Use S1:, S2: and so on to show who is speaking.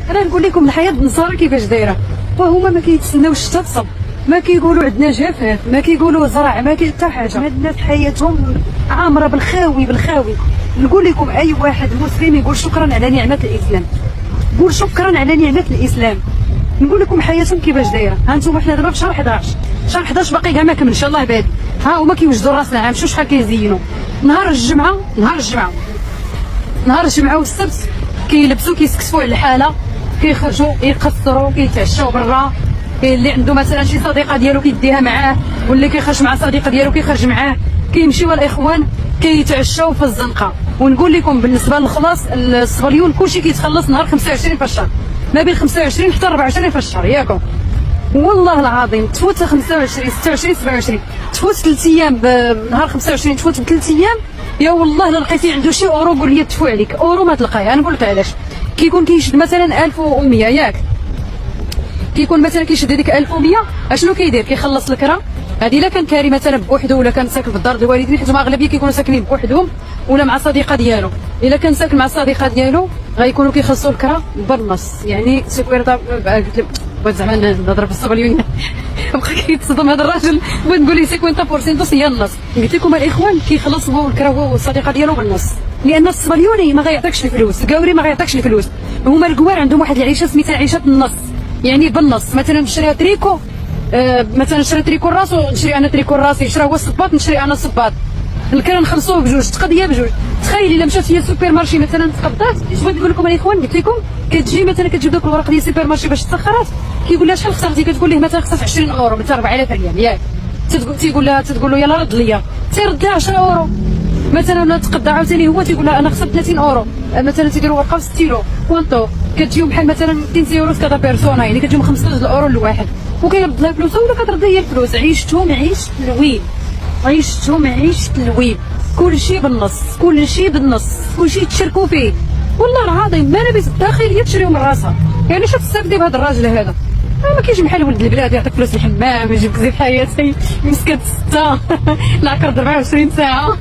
S1: انا نقول لكم الحياه النصارى كيفاش دايره، وهما ما كيتسناوش حتى تصب، ما كيقولوا عندنا جفاف، ما كيقولوا زرع، ما كاين حتى حاجه. هاد الناس حياتهم عامره بالخاوي بالخاوي. نقول لكم اي واحد مسلم يقول شكرا على نعمه الاسلام، قول شكرا على نعمه الاسلام. نقول لكم حياتهم كيفاش دايره. ها انتم حنا دابا في شهر 11، شهر 11 باقي كاع ما كمل ان شاء الله بادي. ها هما كيوجدوا راسنا، عام شوف شحال كيزينوا. نهار الجمعه والسبت كيلبسوا كيسكسفوا على الحاله، كيخرجوا يقصروا كيتعشاو برا. كاين اللي عنده مثلا شي صديقه ديالو كيديها معاه، واللي كيخرج مع صديقه ديالو كيخرج معاه، كيمشيو الاخوان كيتعشاو في الزنقه. ونقول لكم بالنسبه للخلاص الصبليون كلشي كيتخلص نهار 25 في الشهر، ما بين 25 حتى 24 في الشهر ياكم. والله العظيم تفوت 25 26 27 تفوت 3 ايام بنهار 25 تفوت ب3 ايام، يا والله لا لقيتي عنده شي اورو قول لي تدفع عليك اورو ما تلقايها. نقول لك علاش. كيكون كيشد مثلا 1100 ياك، كيكون مثلا كيشد هذيك 1100 اشنو كيدير؟ كيخلص الكرا هذه. الا كان كاري مثلا بوحدو ولا كان ساكن في الدار ديال الوالدين، حيت اغلبيه كيكونوا ساكنين بوحدهم ولا مع صديقه ديالو. الا كان ساكن مع صديقه ديالو غيكونوا كيخلصوا الكرا بالنص، يعني سكوير زعما نهضر بالصبليون بقى كيتصدم هذا الراجل بغيت نقول ليه 50% هي النص. قلت لكم الاخوان كيخلص هو الكرا هو والصديقه ديالو بالنص، لان الصبليوني ما غيعطيكش الفلوس، الكاوري ما غيعطيكش الفلوس. هما الكوار عندهم واحد العيشه سميتها عيشه النص، يعني بالنص. مثلا نشري تريكو، مثلا نشري تريكو راسو، نشري انا تريكو راسي، شرا هو الصباط نشري انا الصباط، الكرا نخلصوه بجوج، تقضيه بجوج. تخيلي الا مشات هي السوبر مارشي مثلا تقبضات، اش بغيت نقول لكم الاخوان، قلت لكم كتجي مثلا كتجيب داك الورق ديال السوبر مارشي باش تسخرات، كيقول لها شحال خسرتي؟ كتقول ليه مثلا خسرت 20 اورو مثلا 4000 ريال ياك، تقول له يلا رد ليا، تيرد لها 10 اورو مثلا. ولا تقضى عاوتاني هو تيقول لها انا خسرت 30 اورو مثلا، تيديروا ورقه ب 6 يورو كونطو، كتجيو بحال مثلا 200 يورو كذا بيرسونا، يعني كتجيو 15 اورو لواحد، وكيرد لها فلوسها ولا كترد هي الفلوس. عيشتهم عيشة الويل، عيشتهم عيشة الويل، كلشي بالنص، كلشي تشركوا فيه. والله العظيم ما لابس الداخليه تشريو من راسها، يعني شوف تستافدي بهذا الراجل هذا. ما كاينش بحال ولد البلاد يعطيك فلوس الحمام يجيب زيت حياتي مسكت 6 العقرب 24 ساعه